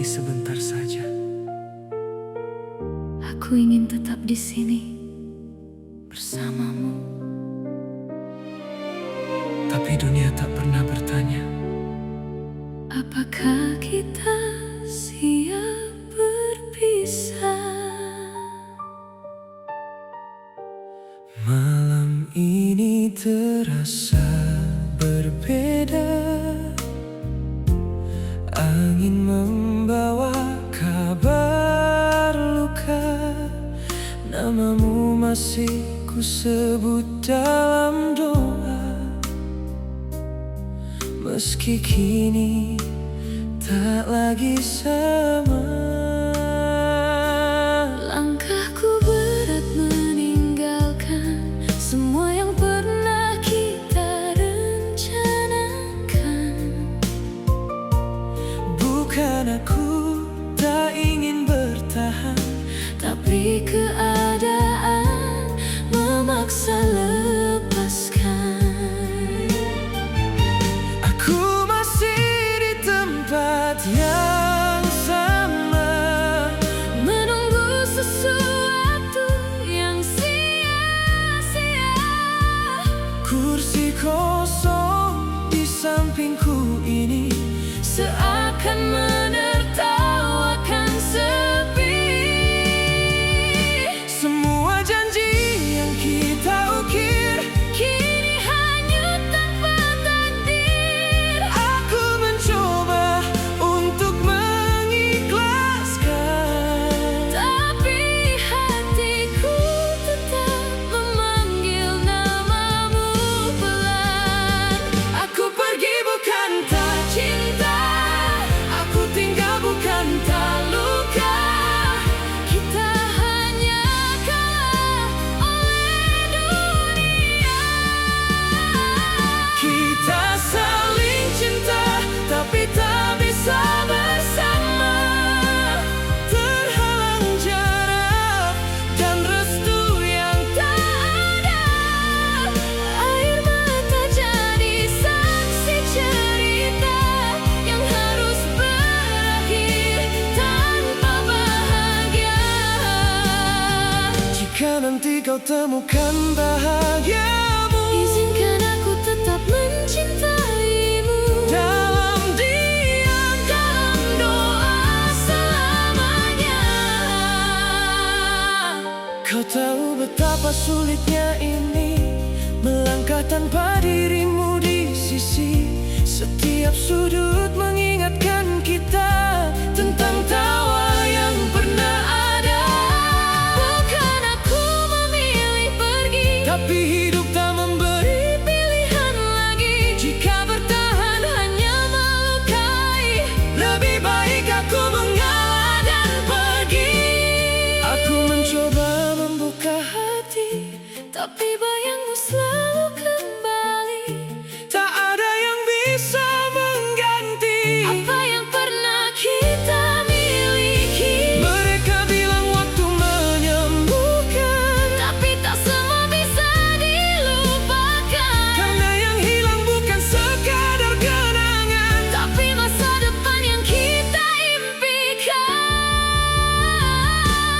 sebentar saja. Aku ingin tetap di sini bersamamu. Tapi dunia tak pernah bertanya, apakah kita siap berpisah? malam ini terasa berbeda. Angin membawa kabar luka. Namamu masih ku sebut dalam doa, meski kini tak lagi sama. Langkahku berat meninggalkan semua yang pernah kita rencanakan. Bukan aku tak ingin bertahan, Tapi keadaan memaksa lepaskan. aku masih di tempat yang sama, Menunggu sesuatu yang sia-sia. kursi kosong di sampingku ini Seakan menertawakan sepi. semua janji yang kita ukir Kini hanyut tanpa takdir. aku mencoba untuk mengikhlaskan. Tapi hatiku tetap memanggil namamu pelan. Aku pergi bukan tak cinta, aku tinggal bukan tak luka. Kita hanya kalah oleh dunia. Kita saling cinta tapi tak bisa bersama. Terhalang jarak dan restu yang tak ada. Air mata jadi saksi cerita yang harus berakhir tanpa bahagia. Jika nanti kau temukan bahagiamu Izinkan aku tetap mencintaimu dalam diam, dalam doa selamanya. kau tahu betapa sulitnya ini melangkah tanpa dirimu di sisi. Setiap sudut mengingatkan kita tentang tawa yang pernah ada. Bukan aku memilih pergi, Tapi hidup tak memberi pilihan lagi. Jika bertahan hanya melukai, lebih baik aku mengalah dan pergi. Aku mencoba membuka hati, tapi bayangmu selalu kembali. tak ada yang bisa mengganti Apa yang pernah kita miliki. mereka bilang waktu menyembuhkan, Tapi tak semua bisa dilupakan. karena yang hilang bukan sekadar kenangan, Tapi masa depan yang kita impikan.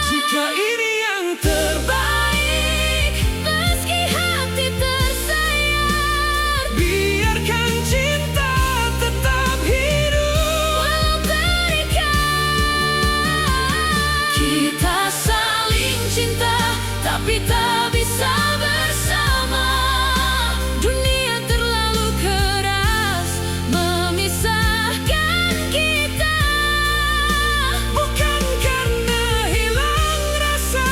jika ini yang terbaik, Meski hati tersayat, biarkan cinta tetap hidup. walau terikat. Kita saling cinta tapi tak bisa bersama. Dunia terlalu keras memisahkan kita. Bukan karena hilang rasa,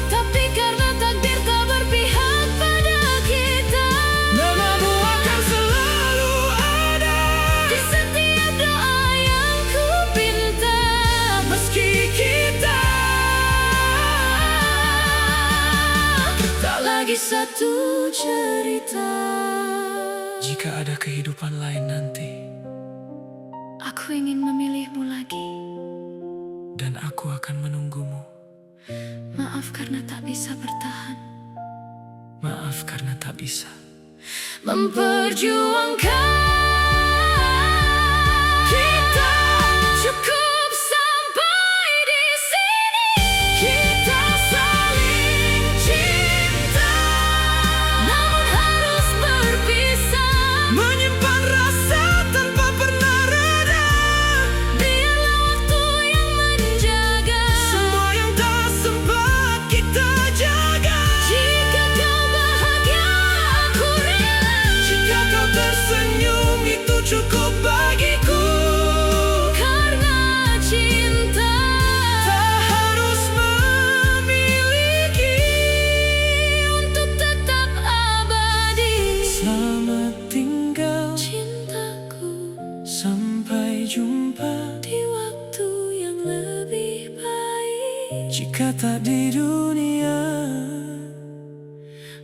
Tapi karena takdir tak berpihak pada kita. namamu akan selalu ada. Di setiap doa yang ku pinta, Meski kita tak lagi satu cerita. jika ada kehidupan lain nanti, Aku ingin memilihmu lagi. dan aku akan menunggumu. Maaf karena tak bisa bertahan. Maaf karena tak bisa memperjuangkan. Kita cukup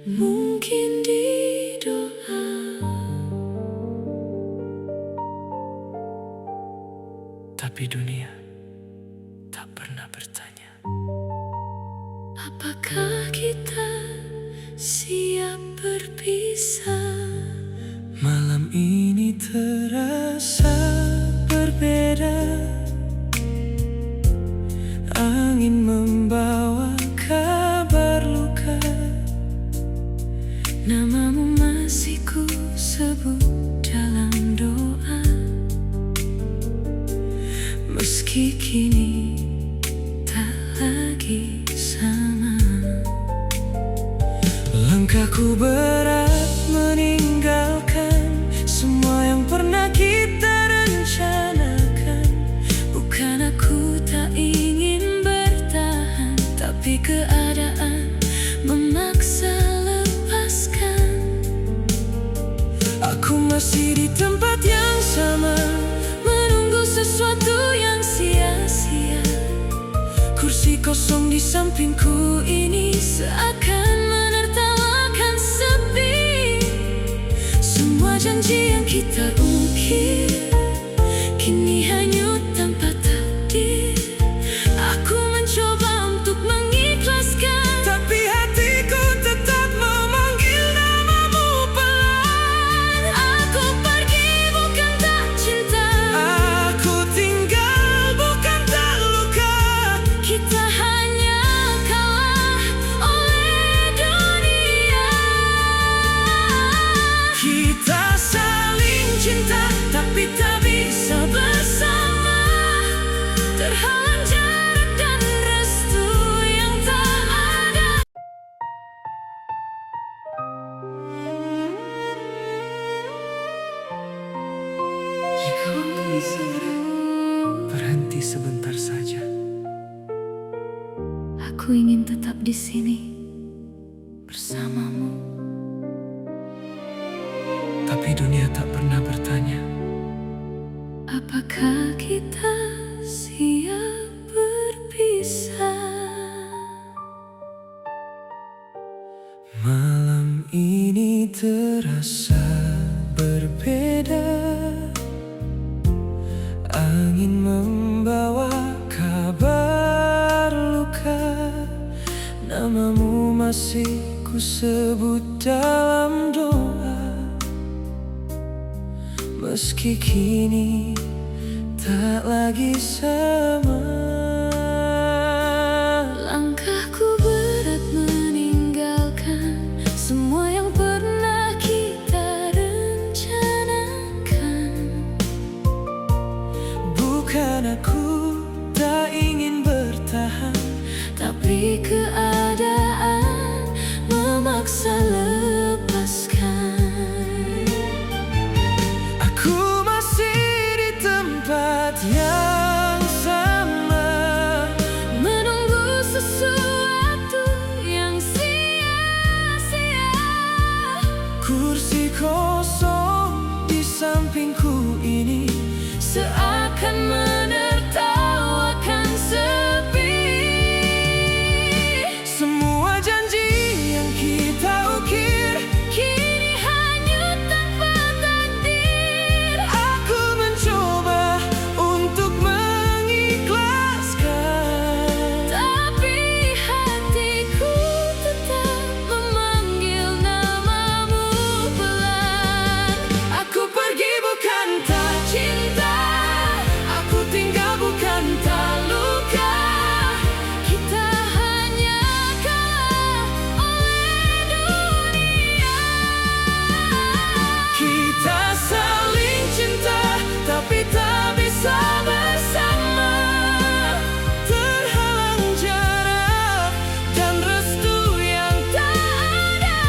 mungkin di doa. Tapi dunia tak pernah bertanya, Apakah kita siap berpisah? malam ini terasa berbeda. Angin membawa kabar luka, Namamu masih ku sebut dalam doa. Meski kini tak lagi sama. langkahku berat meninggalkan semua yang pernah kita rencanakan. Bukan aku tak ingin bertahan, tapi keadaan memaksa lepaskan. Aku masih di tempat yang sama, Menunggu sesuatu yang sia-sia. kursi kosong di sampingku ini Seakan menertawakan sepi. Semua janji yang kita ukir kini hanyut tanpa takdir. Aku mencoba untuk mengikhlaskan, tapi hatiku tetap memanggil namamu pelan. aku pergi bukan tak cinta. Aku tinggal bukan tak luka. Kita hanya kalah oleh dunia. Kita saling cinta tapi tak bisa bersama. Terhalang jarak dan restu yang tak ada. Jika waktu bisa berhenti sebentar saja, Aku ingin tetap di sini bersamamu. tapi dunia tak pernah bertanya, Apakah kita siap berpisah? malam ini terasa berbeda. Angin membawa kabar luka, namamu masih ku sebut dalam doa. Meski kini tak lagi sama. Langkahku berat meninggalkan semua yang pernah kita rencanakan. Bukan aku tak ingin bertahan, Tapi keadaan memaksa lepaskan. aku masih di tempat yang sama. Menunggu sesuatu yang sia-sia. Kursi kosong di sampingku ini Seakan menertawakan sepi. semua janji yang kita ukir Kini hanyut tanpa takdir. aku mencoba untuk mengikhlaskan. Tapi hatiku tetap memanggil namamu pelan. Aku pergi bukan tak cinta, Aku tinggal bukan tak luka. Kita hanya kalah oleh dunia. kita saling cinta tapi tak bisa bersama. Terhalang jarak dan restu yang Tak ada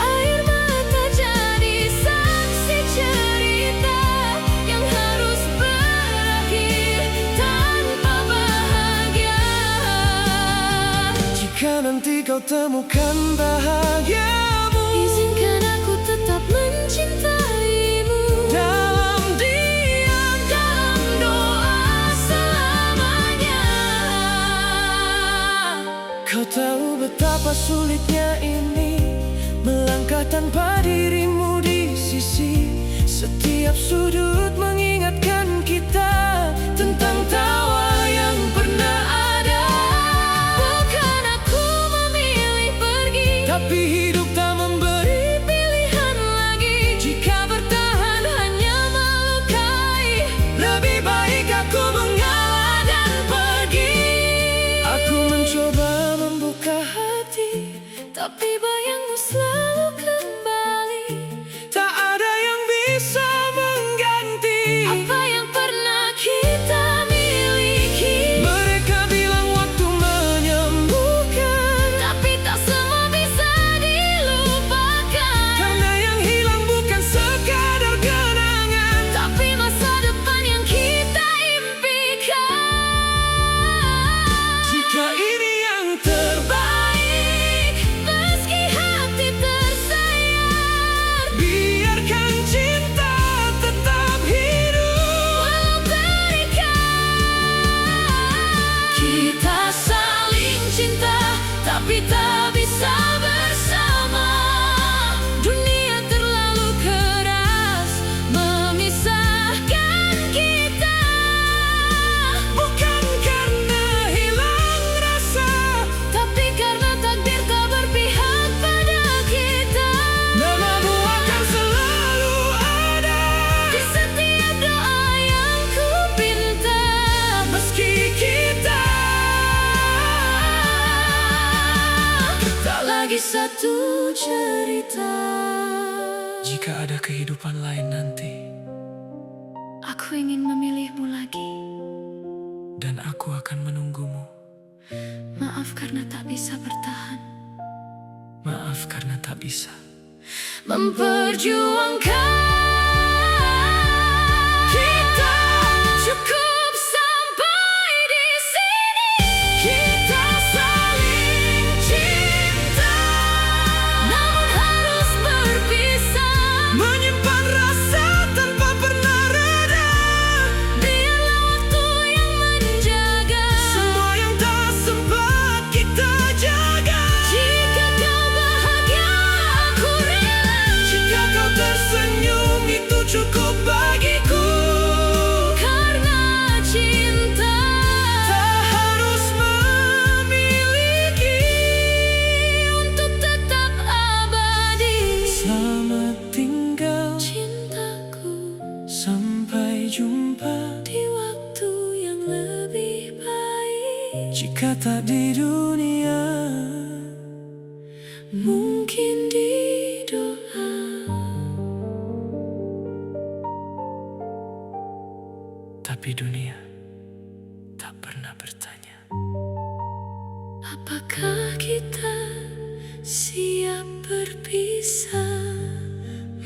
air mata jadi saksi cerita yang harus berakhir tanpa bahagia. jika nanti kau temukan bahagiamu Izinkan aku tetap mencintaimu dalam diam, dalam doa selamanya. kau tahu betapa Betapa sulitnya ini melangkah tanpa dirimu di sisi. Setiap sudut mengingatkan kita tentang tawa yang pernah ada. Bukan aku memilih pergi, Tapi hidup tak memberi pilihan lagi. jika bertahan hanya melukai. Lebih baik aku mengalah dan pergi. Aku mencoba membuka hati, Tapi bayangmu selalu kembali. tak ada yang bisa mengganti Apa yang pernah kita miliki. Mereka bilang waktu menyembuhkan, Tapi tak semua bisa dilupakan. karena yang hilang bukan sekadar kenangan, Tapi masa depan yang kita impikan. jika ini yang terbaik, Meski hati tersayat, biarkan cinta tetap hidup. walau terikat. Kita saling cinta, tapi tak bisa bersama. Dunia terlalu keras memisahkan kita. Bukan karena hilang rasa, Tapi karena takdir tak berpihak pada kita. namamu akan selalu ada. Di setiap doa yang ku pinta, Meski kita tak lagi satu cerita. Jika ada kehidupan lain nanti, Aku ingin memilihmu lagi. dan aku akan menunggumu. Maaf karena tak bisa bertahan, Maaf karena tak bisa memperjuangkan. Kita cukup sampai di sini. kita saling cinta, Namun harus berpisah. menyimpan rasa tanpa pernah reda. Biarlah waktu yang menjaga. Semua yang tak sempat kita jaga. Jika kau bahagia, aku rela. Jika kau tersenyum, itu cukup bagiku. Karena cinta Tak harus memiliki. untuk tetap abadi. Selamat tinggal, Cintaku, sampai jumpa. di waktu yang lebih baik. Jika tak di dunia, Mungkin di doa. tapi dunia tak pernah bertanya. Apakah kita siap berpisah?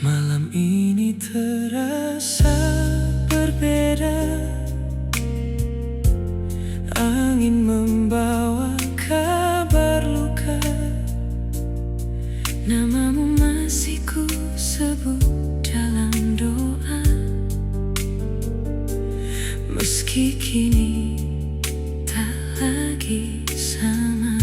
Malam ini terasa berbeda. Angin membawa kabar luka. Namamu masih ku sebut dalam doa. Meski kini tak lagi sama.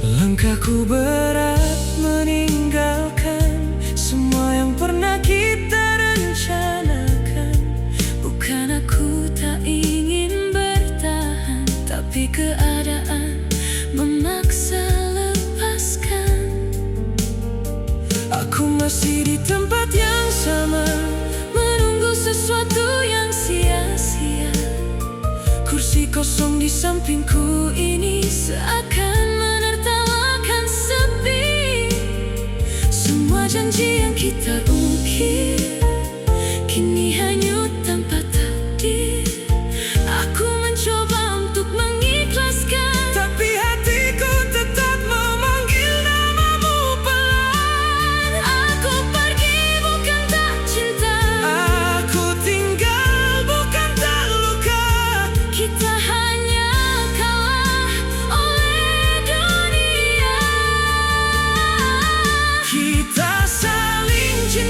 Langkahku berat meninggalkan semua yang pernah kita rencanakan. Bukan aku tak ingin bertahan, tapi keadaan memaksa lepaskan. Aku masih di tempat yang sama, Menunggu sesuatu yang sia-sia. kursi kosong di sampingku ini Seakan menertawakan sepi. Semua janji yang kita ukir kini hanyut tanpa takdir. Aku mencoba untuk mengikhlaskan, tapi hatiku tetap memanggil namamu pelan. aku pergi bukan tak cinta. Aku tinggal bukan tak luka. Kita hanya kalah oleh dunia. Kita saling cinta.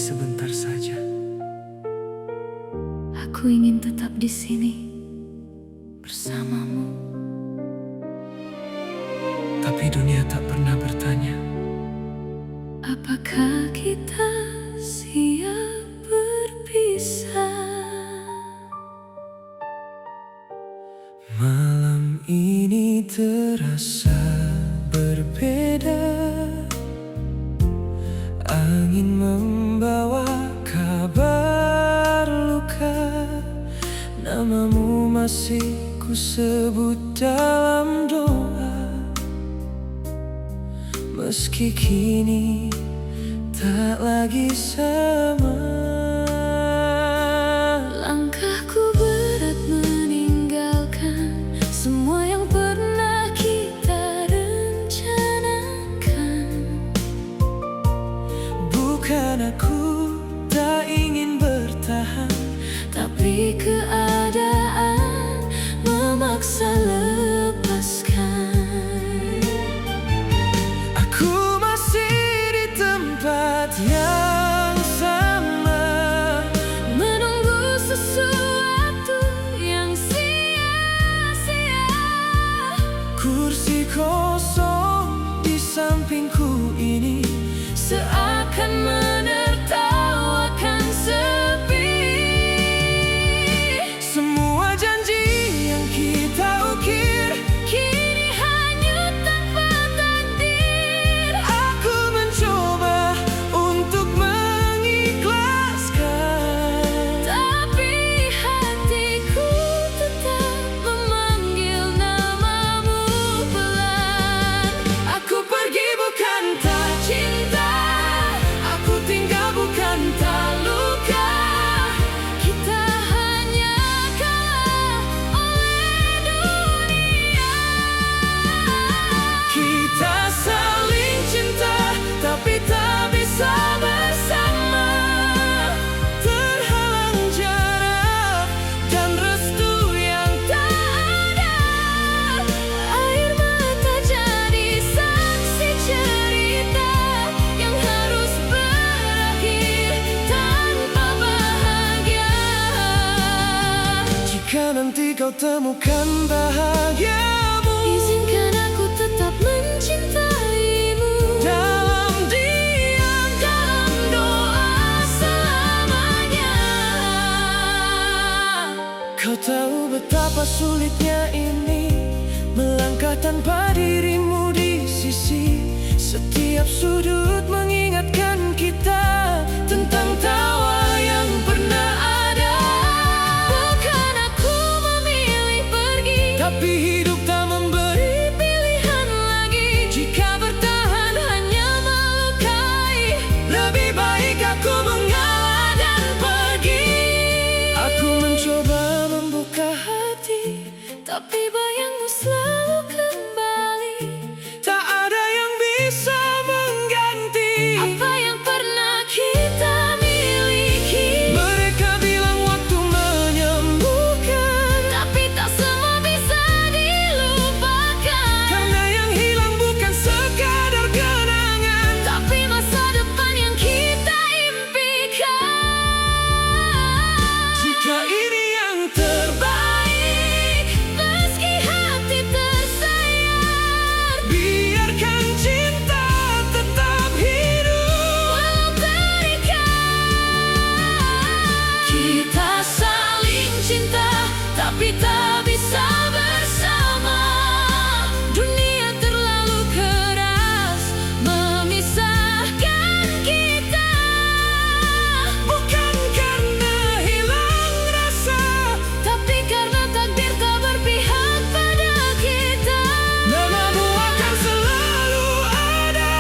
sebentar saja. Aku ingin tetap di sini bersamamu. Tapi dunia tak pernah bertanya, apakah kita siap berpisah? malam ini terasa berbeda. Angin membawa kabar luka. Namamu masih ku sebut dalam doa, meski kini tak lagi sama. Langkahku berat meninggalkan semua yang pernah kita rencanakan. Bukan aku tak ingin bertahan, Tapi keadaan memaksa lepaskan. aku masih di tempat yang sama, Menunggu sesuatu yang sia-sia. kursi kosong di sampingku ini Seakan menertawakan sepi. semua janji yang kita ukir Kini hanyut tanpa takdir. aku mencoba untuk mengikhlaskan. Tapi hatiku tetap memanggil namamu pelan. Aku pergi bukan tak cinta, aku tinggal bukan tak luka. Kita hanya kalah oleh dunia. Kita saling cinta tapi tak bisa bersama. Terhalang jarak dan restu yang Tak ada air mata jadi saksi cerita yang harus berakhir tanpa bahagia. jika nanti kau temukan bahagiamu Izinkan aku tetap mencintaimu dalam diam, dalam doa selamanya. kau tahu betapa sulitnya ini melangkah tanpa dirimu di sisi. Setiap sudut mengingatkan kita tentang tawa yang pernah ada. Bukan aku memilih pergi, Tapi hidup tak memberi pilihan lagi. jika bertahan hanya melukai. Lebih baik aku mengalah dan pergi. Aku mencoba membuka hati, Tapi bayangmu selalu kembali. tak ada yang bisa mengganti Apa yang pernah kita miliki. mereka bilang waktu menyembuhkan, Tapi tak semua bisa dilupakan. karena yang hilang bukan sekadar kenangan. Tapi masa depan yang kita impikan. Jika ini yang terbaik, Meski hati tersayat, biarkan cinta tetap hidup. walau terikat. Kita saling cinta tapi tak bisa bersama. Dunia terlalu keras memisahkan kita. Bukan karena hilang rasa, Tapi karena takdir tak berpihak pada kita. namamu akan selalu ada.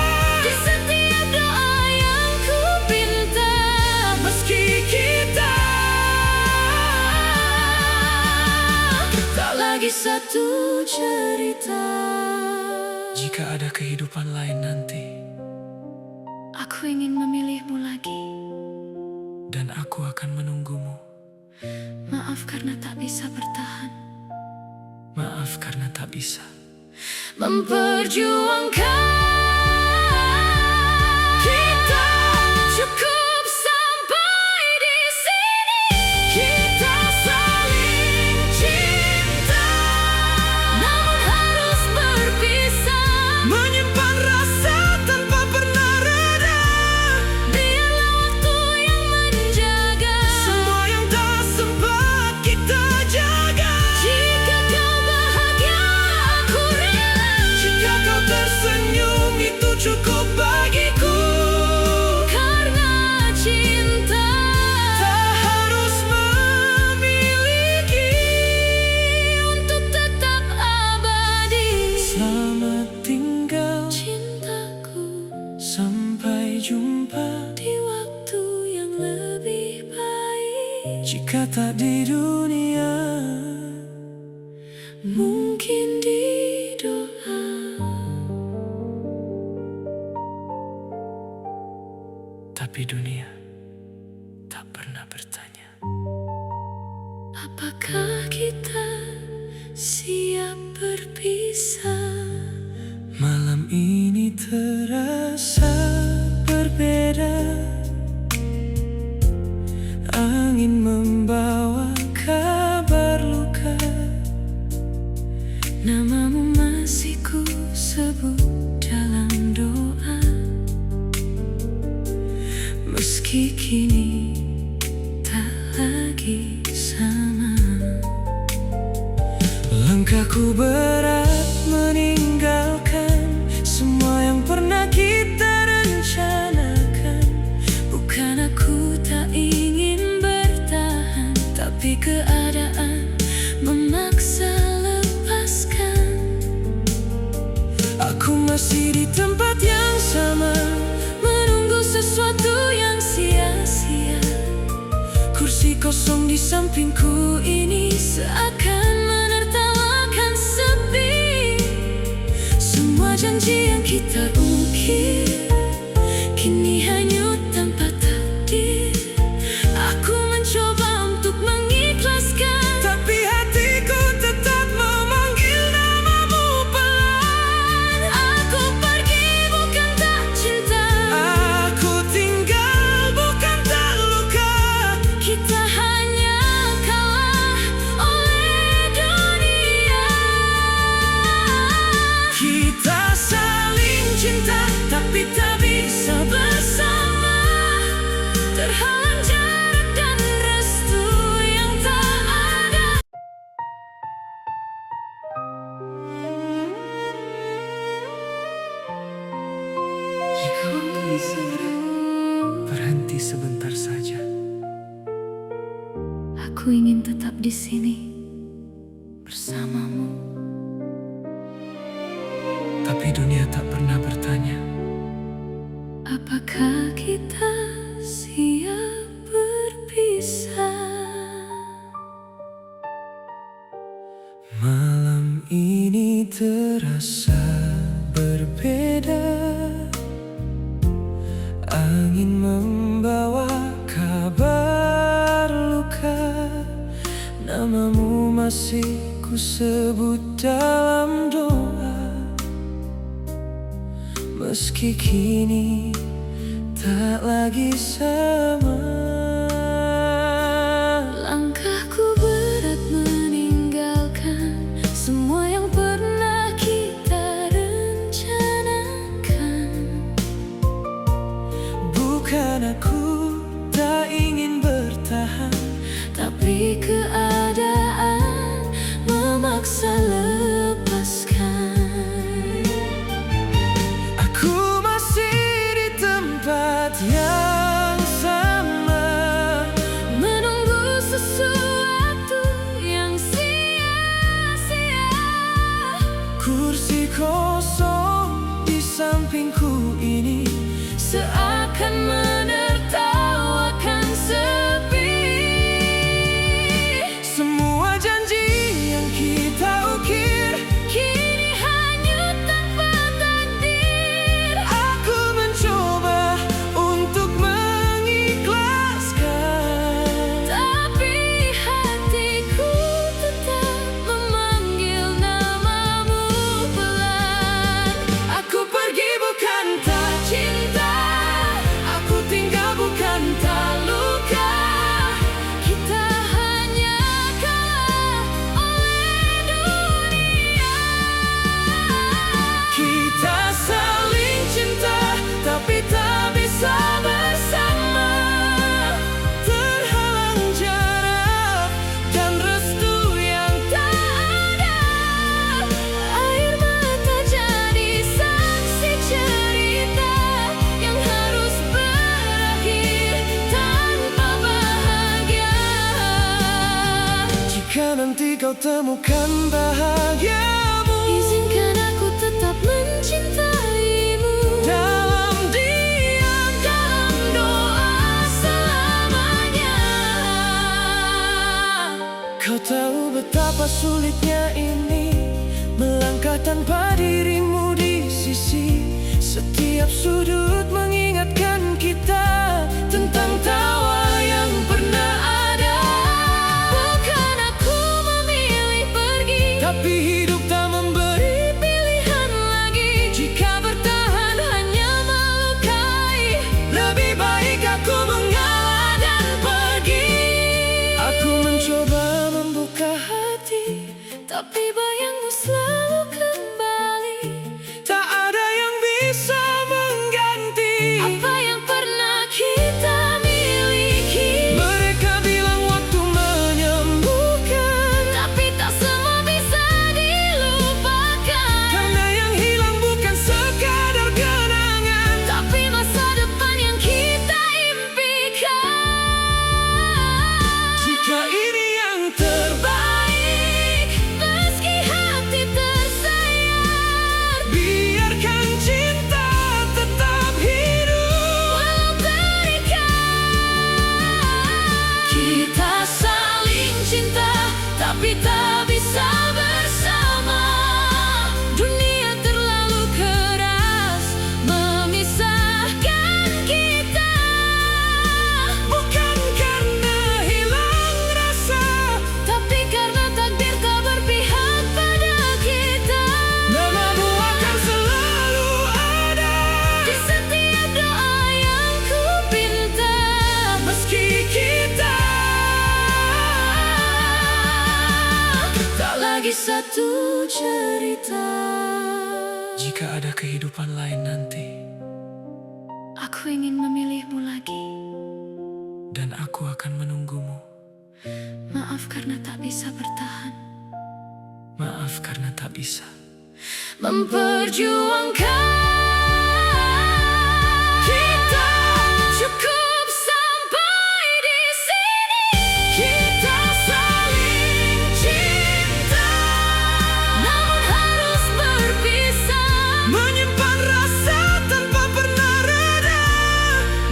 Di setiap doa yang ku pinta. Meski kita tak Lagi satu cerita. Jika ada kehidupan lain nanti, Aku ingin memilihmu lagi. dan aku akan menunggumu. Maaf karena tak bisa bertahan. Maaf karena tak bisa Memperjuangkan. Kita cukup sama. mungkin di doa. Tapi dunia tak pernah bertanya, Apakah kita siap berpisah? malam ini terasa berbeda. Angin membawa kabar luka, Namamu masih ku sebut dalam doa. Meski kini tak lagi sama. langkahku berat meninggalkan semua yang pernah kita rencanakan. Bukan aku tak ingin bertahan, tapi keadaan memaksa lepaskan. Aku masih di tempat yang sama, Menunggu sesuatu yang sia-sia. kursi kosong di sampingku ini Seakan menertawakan sepi. Semua janji yang kita ukir kini hanyut tanpa takdir. Aku mencoba untuk mengikhlaskan, tapi hatiku tetap memanggil namamu pelan. aku pergi bukan tak cinta. Aku tinggal bukan tak luka. Kita hanya kalah oleh dunia. Kita saling cinta tapi tak bisa bersama. Terhalang jarak dan restu yang tak ada. Jika waktu bisa berhenti sebentar saja, Aku ingin tetap di sini bersamamu. tapi dunia tak pernah bertanya, Apakah kita siap berpisah? malam ini terasa berbeda. Angin membawa kabar luka, namamu masih ku sebut dalam doa. Meski kini tak lagi sama. Langkahku berat meninggalkan semua yang pernah kita rencanakan. Bukan aku tak ingin bertahan, Tapi keadaan memaksa lepaskan. aku masih di tempat yang sama. Menunggu sesuatu yang sia-sia. Kursi kosong di sampingku ini Seakan menertawakan sepi. semua janji yang kita ukir Kini hanyut tanpa takdir. aku mencoba untuk mengikhlaskan. Tapi hatiku tetap memanggil namamu pelan. Aku pergi bukan tak cinta, aku tinggal bukan tak luka. Kita hanya kalah oleh dunia. Kita saling cinta tapi tak bisa bersama. Terhalang jarak dan restu yang tak ada. Air mata jadi saksi cerita yang harus berakhir tanpa bahagia. Jika nanti kau temukan bahagiamu Izinkan aku tetap mencintaimu. dalam diam, Dalam doa selamanya. kau tahu betapa sulitnya ini. Jika tanpa dirimu di sisi, setiap sudut mengingatkan kita tentang tawa yang pernah ada. Bukan aku memilih pergi, Tapi hidup tak memberi pilihan lagi. jika bertahan hanya melukai. Lebih baik aku mengalah dan pergi. Aku mencoba membuka hati, Tapi bayangmu selalu kembali. tak ada yang bisa mengganti Apa yang pernah kita miliki. Mereka bilang waktu menyembuhkan, Tapi tak semua bisa dilupakan. karena yang hilang bukan sekadar kenangan, Tapi masa depan yang kita impikan. jika ini yang terbaik, Meski hati tersayat, biarkan cinta tetap hidup. walau terikat. Kita saling cinta, tapi tak bisa bersama. Dunia terlalu keras memisahkan kita. Bukan karena hilang rasa, Tapi karena takdir tak berpihak pada kita. namamu akan selalu ada. Di setiap doa yang ku pinta, Meski kita tak lagi satu cerita. jika ada kehidupan lain nanti, Aku ingin memilihmu lagi. dan aku akan menunggumu. Maaf karena tak bisa bertahan, Maaf karena tak bisa memperjuangkan. Kita cukup sampai di sini. kita saling cinta, Namun harus berpisah. menyimpan rasa tanpa pernah reda.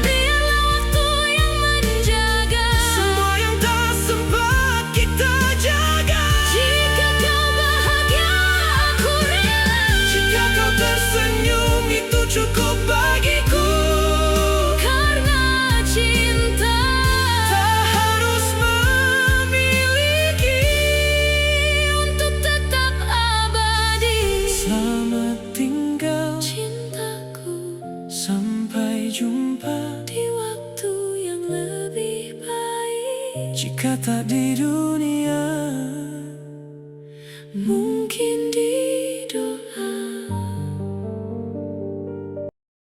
Biarlah waktu yang menjaga. Semua yang tak sempat kita jaga. Jika kau bahagia, aku rela. Jika kau tersenyum, itu cukup bagiku. Karena cinta Tak harus memiliki. untuk tetap abadi. Selamat tinggal, Cintaku, sampai jumpa. di waktu yang lebih baik. Jika tak di dunia, Mungkin